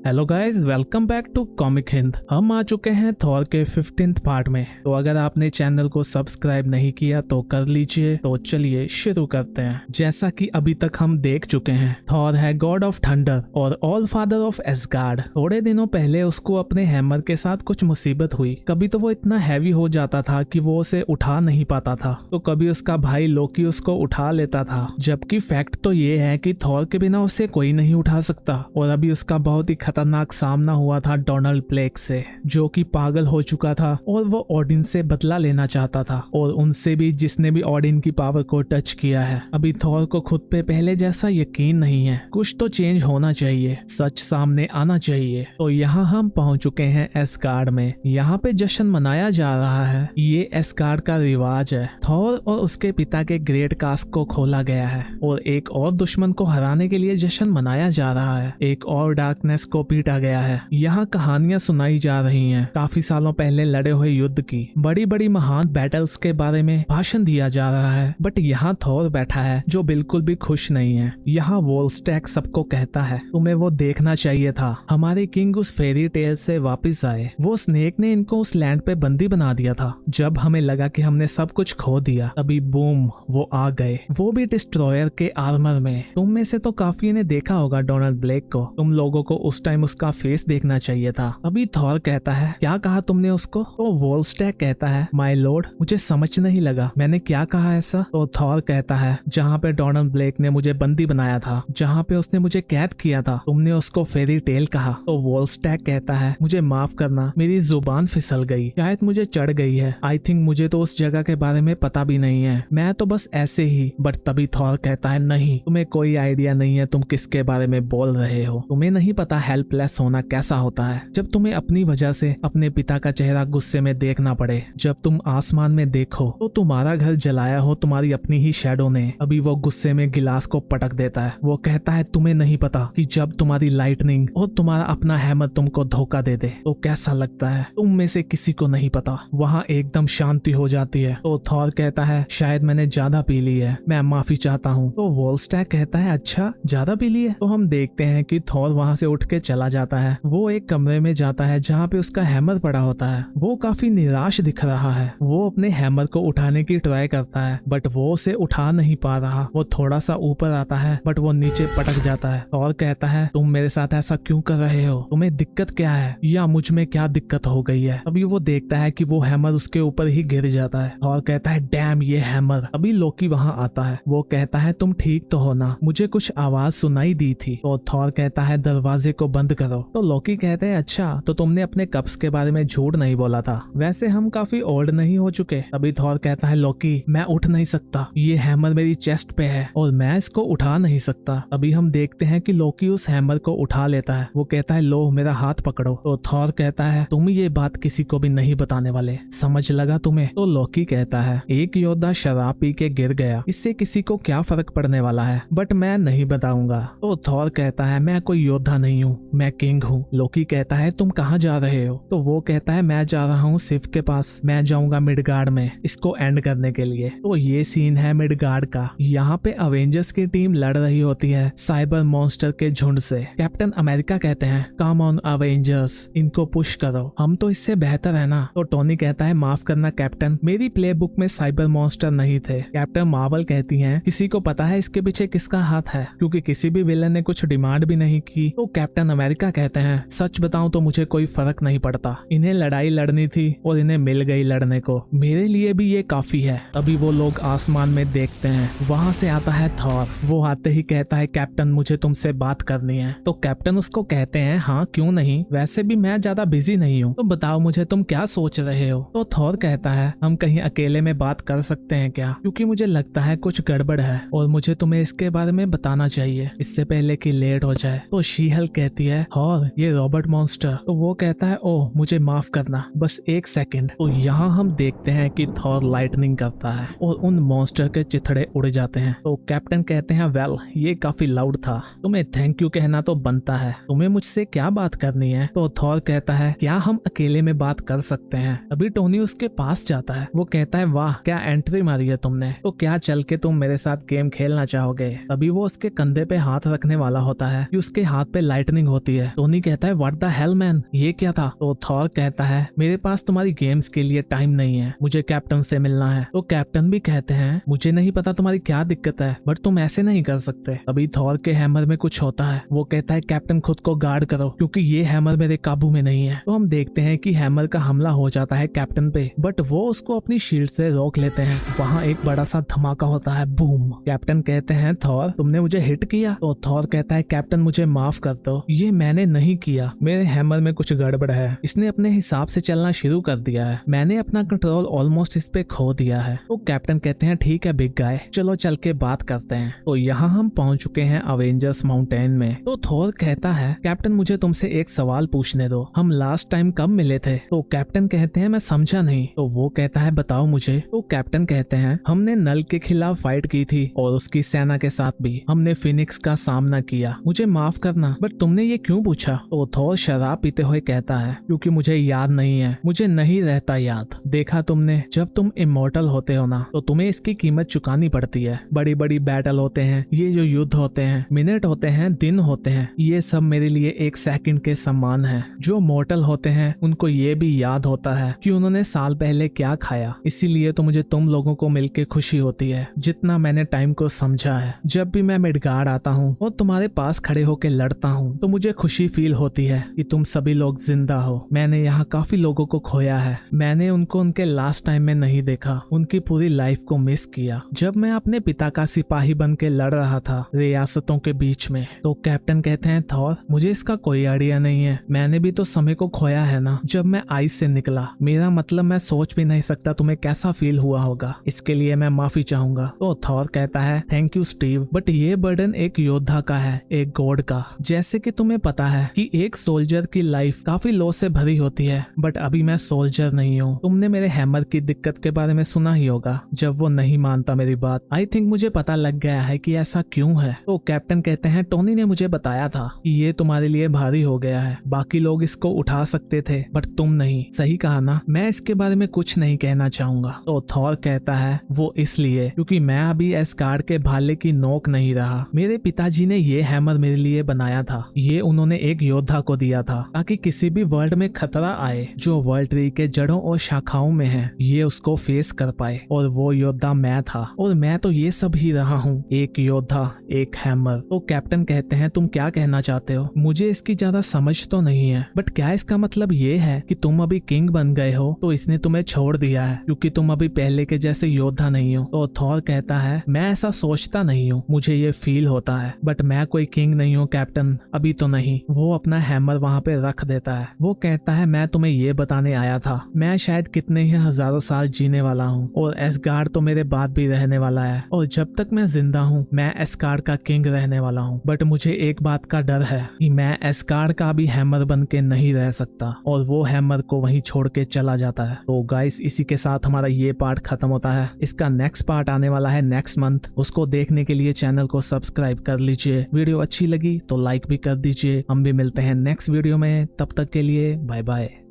Hello guys, welcome back to Comic Hind. हम आ चुके हैं थॉर के 15th पार्ट में। तो अगर आपने चैनल को सब्सक्राइब नहीं किया तो कर लीजिए। तो चलिए शुरू करते हैं। जैसा कि अभी तक हम देख चुके हैं, थॉर है गॉड ऑफ थंडर और ऑल फादर ऑफ एसगार्ड। थोड़े दिनों पहले उसको अपने हैमर के साथ कुछ मुसीबत हुई। कभी तो वो इतना हैवी हो जाता था कि वो उसे उठा नहीं पाता था, तो कभी उसका भाई लोकी उसको उठा लेता था। जबकि फैक्ट तो ये है कि थॉर के बिना उसे कोई नहीं उठा सकता। और अभी उसका बहुत ही खतरनाक सामना हुआ था डोनाल्ड ब्लेक से, जो कि पागल हो चुका था और वो ओडिन से बदला लेना चाहता था, और उनसे भी जिसने भी ओडिन की पावर को टच किया है। अभी थॉर को खुद पे पहले जैसा यकीन नहीं है। कुछ तो चेंज होना चाहिए, सच सामने आना चाहिए। तो यहाँ हम पहुंच चुके हैं एसगार्ड में। यहाँ पे जश्न मनाया जा रहा है। ये एसगार्ड का रिवाज है। थॉर और उसके पिता के ग्रेट कास्ट को खोला गया है और एक और दुश्मन को हराने के लिए जश्न मनाया जा रहा है। एक और डार्कनेस को पीटा गया है। यहाँ कहानियां सुनाई जा रही हैं काफी सालों पहले लड़े हुए युद्ध की। बड़ी बड़ी महान बैटल्स के बारे में भाषण दिया जा रहा है। बट यहाँ थॉर बैठा है जो बिल्कुल भी खुश नहीं है। यहाँ वोल्स्टैक सबको कहता है तुम्हें वो देखना चाहिए था। हमारे किंग उस फेरी टेल से वापस आए। वो स्नेक ने इनको उस लैंड पे बंदी बना दिया था। जब हमें लगा कि हमने सब कुछ खो दिया, तभी बूम वो आ गए, वो भी डिस्ट्रॉयर के आर्मर में। तुम में से तो काफी ने देखा होगा डोनाल्ड ब्लेक को। तुम लोगों को उस टाइम उसका फेस देखना चाहिए था। अभी थॉर कहता है क्या कहा तुमने उसको? तो वोल्स्टैक कहता है माय लॉर्ड, मुझे समझ नहीं लगा मैंने क्या कहा ऐसा। तो थॉर कहता है जहाँ पे डोनाल्ड ब्लेक ने मुझे बंदी बनाया था, जहाँ पे उसने मुझे कैद किया था, तुमने उसको फेरी टेल कहा। तो वोल्स्टैक कहता है मुझे माफ करना, मेरी जुबान फिसल गई, शायद मुझे चढ़ गई है। आई थिंक मुझे तो उस जगह के बारे में पता भी नहीं है, मैं तो बस ऐसे ही। बट तभी थॉर कहता है नहीं, तुम्हें कोई आइडिया नहीं है तुम किसके बारे में बोल रहे हो। तुम्हें नहीं पता हेल्पलेस होना कैसा होता है, जब तुम्हें अपनी वजह से अपने पिता का चेहरा गुस्से में देखना पड़े। जब तुम आसमान में देखो तो तुम्हारा घर जलाया हो तुम्हारी अपनी ही शैडो ने। अभी वो गुस्से में गिलास को पटक देता है। वो कहता है तुम्हें नहीं पता कि जब तुम्हारी लाइटनिंग और तुम्हारा अपना हैमर तुमको धोखा दे दे तो कैसा लगता है। तुम में से किसी को नहीं पता। वहाँ एकदम शांति हो जाती है। तो थॉर कहता है शायद मैंने ज्यादा पी ली है, मैं माफी चाहता हूँ। तो वोल्स्टैक कहता है अच्छा ज्यादा पी ली है। तो हम देखते हैं कि थॉर वहाँ से उठ के चला जाता है। वो एक कमरे में जाता है जहाँ पे उसका हैमर पड़ा होता है। वो काफी निराश दिख रहा है। वो अपने हैमर को उठाने की ट्राई करता है बट वो उसे उठा नहीं पा रहा। वो थोड़ा सा ऊपर आता है बट वो नीचे पटक जाता है। और कहता है तुम मेरे साथ ऐसा क्यों कर रहे हो? तुम्हें दिक्कत क्या है या मुझ में क्या दिक्कत हो गई है? अभी वो देखता है कि वो हैमर उसके ऊपर ही गिर जाता है और कहता है डैम ये हैमर। अभी लोकी वहाँ आता है। वो कहता है तुम ठीक तो हो ना? मुझे कुछ आवाज सुनाई दी थी। तो थॉर कहता है दरवाजे को बंद करो। तो लोकी कहते हैं अच्छा तो तुमने अपने कप्स के बारे में झूठ नहीं बोला था, वैसे हम काफी ओल्ड नहीं हो चुके? अभी थॉर कहता है लोकी मैं उठ नहीं सकता, ये हैमर मेरी चेस्ट पे है और मैं इसको उठा नहीं सकता। अभी हम देखते हैं कि लोकी उस हैमर को उठा लेता है। वो कहता है लो मेरा हाथ पकड़ो। तो थॉर कहता है तुम ये बात किसी को भी नहीं बताने वाले, समझ लगा तुम्हें? तो लोकी कहता है एक योद्धा शराब पी के गिर गया, इससे किसी को क्या फर्क पड़ने वाला है, बट मैं नहीं बताऊंगा। तो थॉर कहता है मैं कोई योद्धा नहीं हूँ, मैं किंग हूँ। लोकी कहता है तुम कहाँ जा रहे हो? तो वो कहता है मैं जा रहा हूँ सिफ के पास, मैं जाऊंगा मिडगार्ड में इसको एंड करने के लिए। तो ये सीन है मिडगार्ड का। यहाँ पे अवेंजर्स की टीम लड़ रही होती है साइबर मॉन्स्टर के झुंड से। कैप्टन अमेरिका कहते हैं कम ऑन अवेंजर्स, इनको पुश करो, हम तो इससे बेहतर है ना। तो टोनी कहता है माफ करना कैप्टन, मेरी प्ले बुक में साइबर मॉन्स्टर नहीं थे। कैप्टन मार्वल कहती है किसी को पता है इसके पीछे किसका हाथ है, क्योंकि किसी भी विलन ने कुछ डिमांड भी नहीं की। तो कैप्टन अमेरिका कहते हैं सच बताऊं तो मुझे कोई फर्क नहीं पड़ता, इन्हें लड़ाई लड़नी थी और इन्हें मिल गई लड़ने को, मेरे लिए भी ये काफी है। अभी वो लोग आसमान में देखते हैं, वहाँ से आता है थॉर। वो आते ही कहता है कैप्टन मुझे तुमसे बात करनी है। तो कैप्टन उसको कहते हैं हाँ क्यों नहीं, वैसे भी मैं ज्यादा बिजी नहीं हूँ, तो बताओ मुझे तुम क्या सोच रहे हो। तो थॉर कहता है हम कहीं अकेले में बात कर सकते हैं क्या, क्योंकि मुझे लगता है कुछ गड़बड़ है और मुझे तुम्हें इसके बारे में बताना चाहिए इससे पहले कि लेट हो जाए। तो शी-हल्क कहती है थॉर ये रॉबर्ट मॉन्स्टर। तो वो कहता है ओह मुझे माफ करना, बस एक सेकंड। तो यहाँ हम देखते हैं कि थॉर लाइटनिंग करता है और उन मॉन्स्टर के चिथड़े उड़ जाते हैं। तो कैप्टन कहते हैं वेल ये काफी लाउड था, तुम्हें थैंक यू कहना तो बनता है, तुम्हें मुझसे क्या बात करनी है। तो थॉर कहता है क्या हम अकेले में बात कर सकते हैं। अभी टोनी उसके पास जाता है। वो कहता है वाह क्या एंट्री मारी है तुमने, तो क्या चल के तुम मेरे साथ गेम खेलना चाहोगे। अभी वो उसके कंधे पे हाथ रखने वाला होता है कि उसके हाथ पे लाइटनिंग होती है। टोनी कहता है व्हाट द हेल मैन, ये क्या था? तो थॉर कहता है मेरे पास तुम्हारी गेम्स के लिए टाइम नहीं है, मुझे कैप्टन से मिलना है। तो कैप्टन भी कहते हैं मुझे नहीं पता तुम्हारी क्या दिक्कत है, बट तुम ऐसे नहीं कर सकते। अभी थॉर के हैमर में कुछ होता है। वो कहता है कैप्टन खुद को गार्ड करो क्योंकि ये हैमर मेरे काबू में नहीं है। तो हम देखते हैं कि हैमर का हमला हो जाता है कैप्टन पे, बट वो उसको अपनी शील्ड से रोक लेते हैं। वहाँ एक बड़ा सा धमाका होता है, बूम। कैप्टन कहते हैं थॉर तुमने मुझे हिट किया? तो थॉर कहता है कैप्टन मुझे माफ कर दो, ये मैंने नहीं किया, मेरे हैमर में कुछ गड़बड़ है, इसने अपने हिसाब से चलना शुरू कर दिया है, मैंने अपना कंट्रोल ऑलमोस्ट इस पे खो दिया है। तो कैप्टन कहते हैं ठीक है बिग गाय, चलो चल के बात करते हैं। तो यहाँ हम पहुंच चुके हैं अवेंजर्स माउंटेन में। तो थॉर कहता है कैप्टन मुझे तुमसे एक सवाल पूछने दो, हम लास्ट टाइम कब मिले थे? तो कैप्टन कहते हैं मैं समझा नहीं। तो वो कहता है बताओ मुझे। तो कैप्टन कहते हैं हमने नल के खिलाफ फाइट की थी और उसकी सेना के साथ भी, हमने फिनिक्स का सामना किया, मुझे माफ करना, बट तुमने ये क्यों पूछा? तो थॉर शराब पीते हुए कहता है क्योंकि मुझे याद नहीं है, मुझे नहीं रहता याद। देखा तुमने, जब तुम इमॉर्टल होते हो ना तो तुम्हें इसकी कीमत चुकानी पड़ती है। बड़ी बड़ी बैटल होते हैं, ये जो युद्ध होते हैं, मिनट होते हैं, दिन होते हैं, ये सब मेरे लिए एक सेकंड के समान है। जो मॉर्टल होते हैं उनको ये भी याद होता है कि उन्होंने साल पहले क्या खाया, इसीलिए तो मुझे तुम लोगों को मिलके खुशी होती है। जितना मैंने टाइम को समझा है, जब भी मैं मिडगार्ड आता हूँ और तुम्हारे पास खड़े होकर लड़ता हूँ तो मुझे खुशी फील होती है कि तुम सभी लोग जिंदा हो। मैंने यहाँ काफी लोगों को खोया है, मैंने उनको उनके लास्ट टाइम में नहीं देखा, उनकी पूरी लाइफ को मिस किया जब मैं अपने पिता का सिपाही बन के लड़ रहा था रियासतों के बीच में। तो कैप्टन कहते हैं थॉर मुझे इसका कोई आइडिया नहीं है, मैंने भी तो समय को खोया है ना जब मैं आइस से निकला। मेरा मतलब मैं सोच भी नहीं सकता तुम्हें कैसा फील हुआ होगा, इसके लिए मैं माफी चाहूंगा। तो थॉर कहता है थैंक यू स्टीव, बट ये बर्डन एक योद्धा का है, एक गॉड का। जैसे कि तुम्हें पता है कि एक सोल्जर की लाइफ काफी लॉस से भरी होती है, बट अभी मैं सोल्जर नहीं हूँ। तुमने मेरे हैमर की दिक्कत के बारे में सुना ही होगा, जब वो नहीं मानता मेरी बात। आई थिंक मुझे पता लग गया है कि ऐसा क्यों है। तो कैप्टन कहते हैं टोनी ने मुझे बताया था कि ये तुम्हारे लिए भारी हो गया है, बाकी लोग इसको उठा सकते थे बट तुम नहीं। सही कहा ना, मैं इसके बारे में कुछ नहीं कहना चाहूंगा। तो थॉर कहता है वो इसलिए क्योंकि मैं अभी एस्गार्ड के भाले की नोक नहीं रहा। मेरे पिताजी ने ये हैमर मेरे लिए बनाया था, ये उन्होंने एक योद्धा को दिया था ताकि किसी भी वर्ल्ड में खतरा आए जो वर्ल्ड ट्री के जड़ों और शाखाओं में है, ये उसको फेस कर पाए। और वो योद्धा मैं था, और मैं तो ये सब ही रहा हूँ, एक योद्धा, एक हैमर। तो कैप्टन कहते हैं तुम क्या कहना चाहते हो? मुझे इसकी ज्यादा समझ तो नहीं है, बट क्या इसका मतलब ये है कि तुम अभी किंग बन गए हो तो इसने तुम्हें छोड़ दिया है क्योंकि तुम अभी पहले के जैसे योद्धा नहीं हो? तो थॉर कहता है मैं ऐसा सोचता नहीं हूँ, मुझे ये फील होता है, बट मैं कोई किंग नहीं हूँ कैप्टन, अभी तो नहीं। वो अपना हैमर वहाँ पे रख देता है। वो कहता है मैं तुम्हें ये बताने आया था, मैं शायद कितने ही हजारों साल जीने वाला हूँ और एस्गार्ड तो मेरे बाद भी रहने वाला है, और जब तक मैं जिंदा हूँ मैं एस्गार्ड का किंग रहने वाला हूँ। बट मुझे एक बात का डर है कि मैं एस्गार्ड का भी हैमर बन के नहीं रह सकता, और वो हैमर को वहीं छोड़ के चला जाता है। तो गाइस इसी के साथ हमारा ये पार्ट खत्म होता है। इसका नेक्स्ट पार्ट आने वाला है नेक्स्ट मंथ, उसको देखने के लिए चैनल को सब्सक्राइब कर लीजिए। वीडियो अच्छी लगी तो लाइक भी कर दीजिए। हम भी मिलते हैं नेक्स्ट वीडियो में, तब तक के लिए बाय बाय।